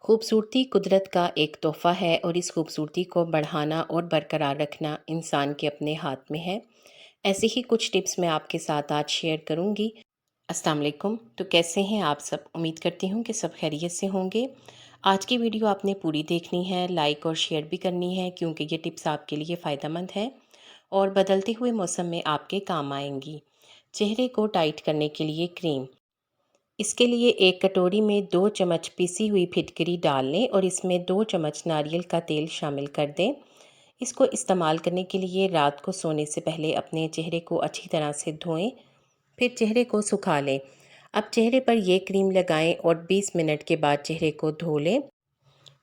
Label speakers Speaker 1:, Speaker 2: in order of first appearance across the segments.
Speaker 1: खूबसूरती कुदरत का एक तोहफ़ा है और इस खूबसूरती को बढ़ाना और बरकरार रखना इंसान के अपने हाथ में है। ऐसे ही कुछ टिप्स मैं आपके साथ आज शेयर करूँगी। अस्सलाम वालेकुम। तो कैसे हैं आप सब? उम्मीद करती हूँ कि सब खैरियत से होंगे। आज की वीडियो आपने पूरी देखनी है, लाइक और शेयर भी करनी है क्योंकि ये टिप्स आपके लिए फ़ायदेमंद है और बदलते हुए मौसम में आपके काम आएंगी। चेहरे को टाइट करने के लिए क्रीम। इसके लिए एक कटोरी में 2 चम्मच पिसी हुई फिटकरी डाल लें और इसमें 2 चम्मच नारियल का तेल शामिल कर दें। इसको इस्तेमाल करने के लिए रात को सोने से पहले अपने चेहरे को अच्छी तरह से धोएं, फिर चेहरे को सुखा लें। अब चेहरे पर ये क्रीम लगाएं और 20 मिनट के बाद चेहरे को धो लें,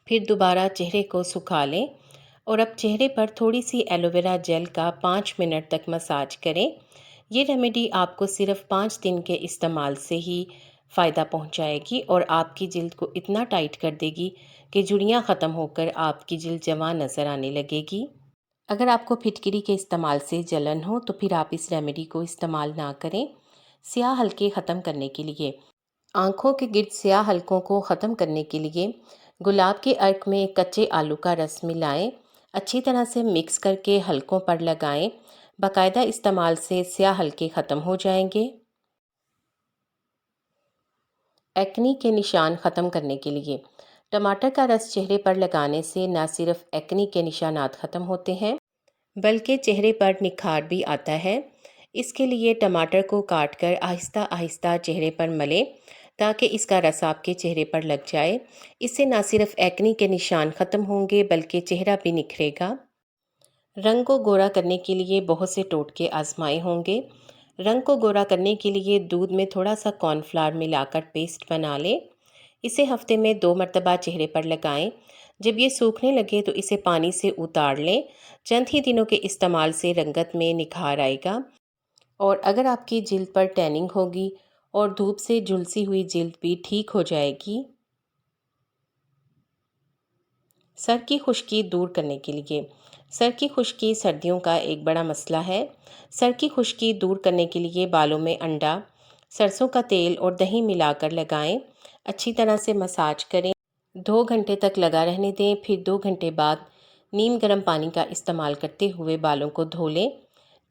Speaker 1: फिर दोबारा चेहरे को सुखा लें और अब चेहरे पर थोड़ी सी एलोवेरा जेल का 5 मिनट तक मसाज करें। ये रेमेडी आपको सिर्फ 5 दिन के इस्तेमाल से ही फ़ायदा पहुंचाएगी और आपकी जिल्द को इतना टाइट कर देगी कि झुर्रियाँ ख़त्म होकर आपकी जिल्द जवान नज़र आने लगेगी। अगर आपको फिटकिरी के इस्तेमाल से जलन हो तो फिर आप इस रेमेडी को इस्तेमाल ना करें। स्याह हल्के ख़त्म करने के लिए, आँखों के गिर्द स्याह हलकों को ख़त्म करने के लिए गुलाब के अर्क में कच्चे आलू का रस मिलाएं, अच्छी तरह से मिक्स करके हलकों पर लगाएं। बाकायदा इस्तेमाल से स्याह हलके ख़त्म हो जाएंगे। एक्नी के निशान ख़त्म करने के लिए टमाटर का रस चेहरे पर लगाने से न सिर्फ एक्नी के निशानात ख़त्म होते हैं बल्कि चेहरे पर निखार भी आता है। इसके लिए टमाटर को काटकर आहिस्ता आहिस्ता चेहरे पर मलें ताकि इसका रस आपके चेहरे पर लग जाए। इससे न सिर्फ एक्नी के निशान ख़त्म होंगे बल्कि चेहरा भी निखरेगा। रंग को गोरा करने के लिए बहुत से टोटके आजमाए होंगे। रंग को गोरा करने के लिए दूध में थोड़ा सा कॉर्नफ्लावर मिलाकर पेस्ट बना लें। इसे हफ्ते में 2 मरतबा चेहरे पर लगाएं। जब ये सूखने लगे तो इसे पानी से उतार लें। चंद ही दिनों के इस्तेमाल से रंगत में निखार आएगा और अगर आपकी जिल्द पर टैनिंग होगी और धूप से झुलसी हुई जिल्द भी ठीक हो जाएगी। सर की खुश्की दूर करने के लिए, सर की खुश्की सर्दियों का एक बड़ा मसला है। सर की खुश्की दूर करने के लिए बालों में अंडा, सरसों का तेल और दही मिलाकर लगाएं। अच्छी तरह से मसाज करें, 2 घंटे तक लगा रहने दें। फिर 2 घंटे बाद नीम गर्म पानी का इस्तेमाल करते हुए बालों को धो लें।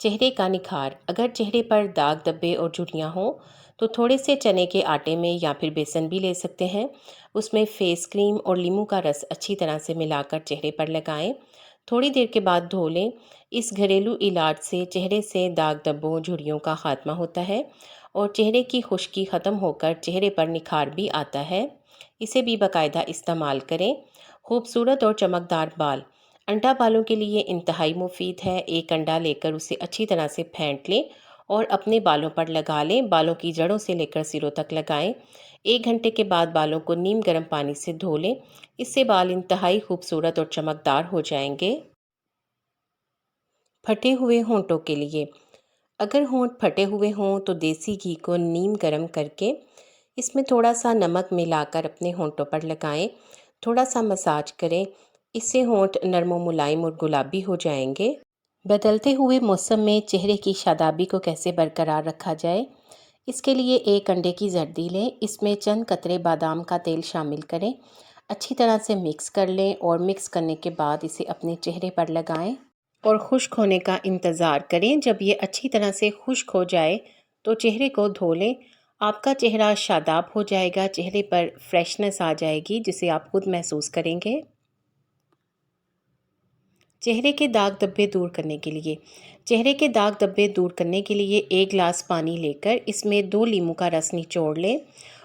Speaker 1: चेहरे का निखार, अगर चेहरे पर दाग धब्बे और झुर्रियाँ हों तो थोड़े से चने के आटे में या फिर बेसन भी ले सकते हैं। उसमें फेस क्रीम और नींबू का रस अच्छी तरह से मिलाकर चेहरे पर लगाएं। थोड़ी देर के बाद धो लें। इस घरेलू इलाज से चेहरे से दाग धब्बों झुर्रियों का खात्मा होता है और चेहरे की खुश्की ख़त्म होकर चेहरे पर निखार भी आता है। इसे भी बाकायदा इस्तेमाल करें। खूबसूरत और चमकदार बाल, अंडा बालों के लिए इंतहाई मुफीद है। एक अंडा लेकर उसे अच्छी तरह से फेंट लें और अपने बालों पर लगा लें। बालों की जड़ों से लेकर सिरों तक लगाएं। 1 घंटे के बाद बालों को नीम गर्म पानी से धो लें। इससे बाल इंतहाई खूबसूरत और चमकदार हो जाएंगे। फटे हुए होंठों के लिए, अगर होंठ फटे हुए हों तो देसी घी को नीम गर्म करके इसमें थोड़ा सा नमक मिलाकर अपने होंठों पर लगाएं। थोड़ा सा मसाज करें। इससे होंठ नरम व मुलायम और गुलाबी हो जाएंगे। बदलते हुए मौसम में चेहरे की शादाबी को कैसे बरकरार रखा जाए, इसके लिए एक अंडे की जर्दी लें। इसमें चंद कतरे बादाम का तेल शामिल करें। अच्छी तरह से मिक्स कर लें और मिक्स करने के बाद इसे अपने चेहरे पर लगाएं और खुश्क होने का इंतज़ार करें। जब ये अच्छी तरह से खुश्क हो जाए तो चेहरे को धो लें। आपका चेहरा शादाब हो जाएगा, चेहरे पर फ्रेशनेस आ जाएगी जिसे आप खुद महसूस करेंगे। चेहरे के दाग धब्बे दूर करने के लिए, चेहरे के दाग धब्बे दूर करने के लिए 1 गिलास पानी लेकर इसमें 2 नींबू का रस निचोड़ लें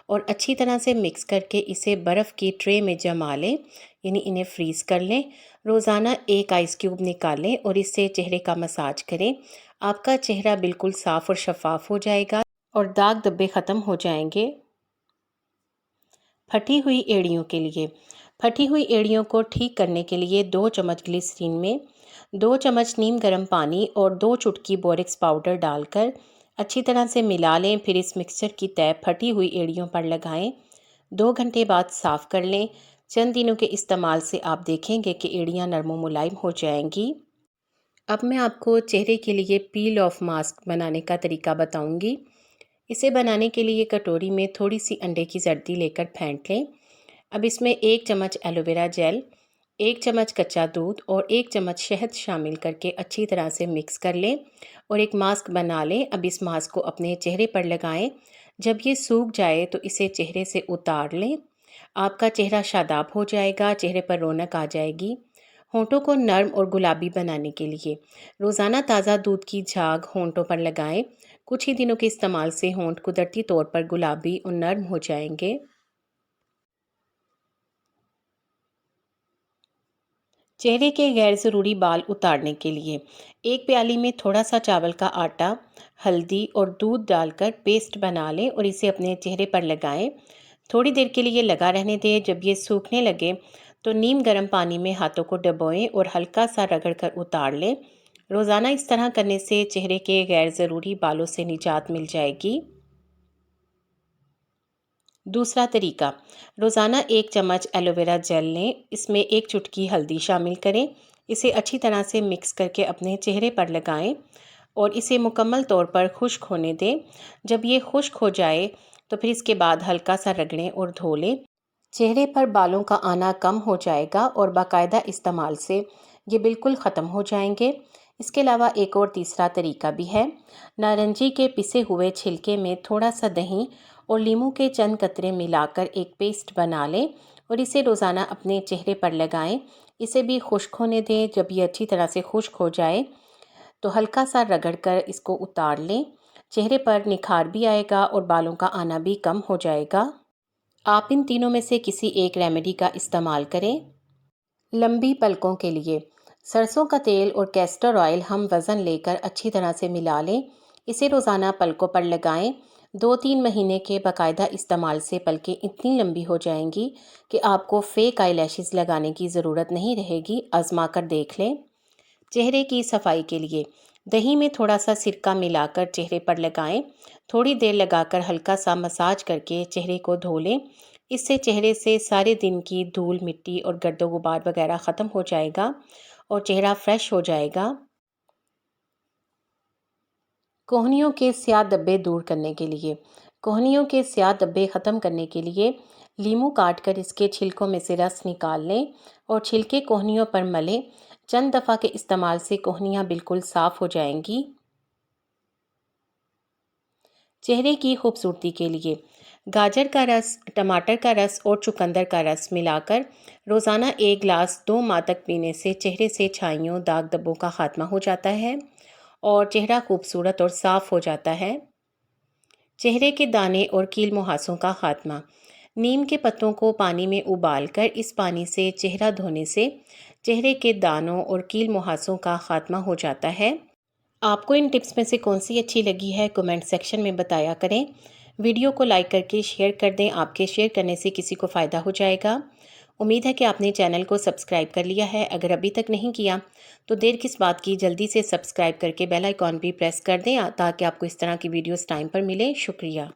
Speaker 1: और अच्छी तरह से मिक्स करके इसे बर्फ़ की ट्रे में जमा लें, यानी इन्हें फ्रीज़ कर लें। रोज़ाना 1 आइस क्यूब निकालें और इससे चेहरे का मसाज करें। आपका चेहरा बिल्कुल साफ़ और शफाफ हो जाएगा और दाग धब्बे ख़त्म हो जाएंगे। फटी हुई एड़ियों के लिए, फटी हुई एड़ियों को ठीक करने के लिए 2 चम्मच ग्लिसरीन में 2 चम्मच नीम गर्म पानी और 2 चुटकी बोरेक्स पाउडर डालकर अच्छी तरह से मिला लें। फिर इस मिक्सचर की तह फटी हुई एड़ियों पर लगाएं। 2 घंटे बाद साफ़ कर लें। चंद दिनों के इस्तेमाल से आप देखेंगे कि एड़ियाँ नरम व मुलायम हो जाएंगी। अब मैं आपको चेहरे के लिए पील ऑफ मास्क बनाने का तरीका बताऊंगी। इसे बनाने के लिए कटोरी में थोड़ी सी अंडे की जर्दी लेकर फेंट लें। अब इसमें 1 चम्मच एलोवेरा जेल, 1 चम्मच कच्चा दूध और 1 चम्मच शहद शामिल करके अच्छी तरह से मिक्स कर लें और एक मास्क बना लें। अब इस मास्क को अपने चेहरे पर लगाएं। जब ये सूख जाए तो इसे चेहरे से उतार लें। आपका चेहरा शादाब हो जाएगा, चेहरे पर रौनक आ जाएगी। होंठों को नर्म और गुलाबी बनाने के लिए रोज़ाना ताज़ा दूध की झाग होंठों पर लगाएं। कुछ ही दिनों के इस्तेमाल से होंठ कुदरती तौर पर गुलाबी और नर्म हो जाएंगे। चेहरे के गैर ज़रूरी बाल उतारने के लिए एक प्याली में थोड़ा सा चावल का आटा, हल्दी और दूध डालकर पेस्ट बना लें और इसे अपने चेहरे पर लगाएं। थोड़ी देर के लिए लगा रहने दें। जब ये सूखने लगे तो नीम गर्म पानी में हाथों को डुबोएं और हल्का सा रगड़ कर उतार लें। रोज़ाना इस तरह करने से चेहरे के गैर ज़रूरी बालों से निजात मिल जाएगी। दूसरा तरीका, रोज़ाना 1 चम्मच एलोवेरा जेल लें, इसमें 1 चुटकी हल्दी शामिल करें। इसे अच्छी तरह से मिक्स करके अपने चेहरे पर लगाएं और इसे मुकम्मल तौर पर खुश्क होने दें। जब ये खुश्क हो जाए तो फिर इसके बाद हल्का सा रगड़ें और धो लें। चेहरे पर बालों का आना कम हो जाएगा और बाकायदा इस्तेमाल से ये बिल्कुल ख़त्म हो जाएंगे। इसके अलावा एक और तीसरा तरीका भी है। नारंगी के पिसे हुए छिलके में थोड़ा सा दही और नींबू के चंद कतरे मिलाकर एक पेस्ट बना लें और इसे रोज़ाना अपने चेहरे पर लगाएं। इसे भी खुश्क होने दें। जब ये अच्छी तरह से खुश्क हो जाए तो हल्का सा रगड़ कर इसको उतार लें। चेहरे पर निखार भी आएगा और बालों का आना भी कम हो जाएगा। आप इन तीनों में से किसी एक रेमेडी का इस्तेमाल करें। लंबी पलकों के लिए सरसों का तेल और कैस्टर ऑयल हम वज़न लेकर अच्छी तरह से मिला लें। इसे रोज़ाना पलकों पर लगाएं। 2-3 महीने के बाकायदा इस्तेमाल से पलकें इतनी लंबी हो जाएंगी कि आपको फेक आई लैशेज़ लगाने की ज़रूरत नहीं रहेगी। आजमा कर देख लें। चेहरे की सफाई के लिए दही में थोड़ा सा सिरका मिलाकर चेहरे पर लगाएं। थोड़ी देर लगाकर हल्का सा मसाज करके चेहरे को धो लें। इससे चेहरे से सारे दिन की धूल मिट्टी और गर्दो गुबार वगैरह ख़त्म हो जाएगा और चेहरा फ्रेश हो जाएगा। कोहनियों के स्याह धब्बे दूर करने के लिए कोहनियों के स्याह धब्बे ख़त्म करने के लिए लीमू काट कर इसके छिलकों में से रस निकाल लें और छिलके कोहनियों पर मलें। चंद दफ़ा के इस्तेमाल से कोहनियाँ बिल्कुल साफ़ हो जाएंगी। चेहरे की खूबसूरती के लिए गाजर का रस, टमाटर का रस और चुकंदर का रस मिलाकर रोज़ाना 1 गिलास 2 माह तक पीने से चेहरे से छाइयों दाग धब्बों का खात्मा हो जाता है और चेहरा खूबसूरत और साफ़ हो जाता है। चेहरे के दाने और कील मुहासों का खात्मा, नीम के पत्तों को पानी में उबालकर इस पानी से चेहरा धोने से चेहरे के दानों और कील मुहासों का खात्मा हो जाता है। आपको इन टिप्स में से कौन सी अच्छी लगी है कमेंट सेक्शन में बताया करें। वीडियो को लाइक करके शेयर कर दें। आपके शेयर करने से किसी को फ़ायदा हो जाएगा। उम्मीद है कि आपने चैनल को सब्सक्राइब कर लिया है। अगर अभी तक नहीं किया तो देर किस बात की, जल्दी से सब्सक्राइब करके बेल आइकॉन भी प्रेस कर दें ताकि आपको इस तरह की वीडियोस टाइम पर मिले। शुक्रिया।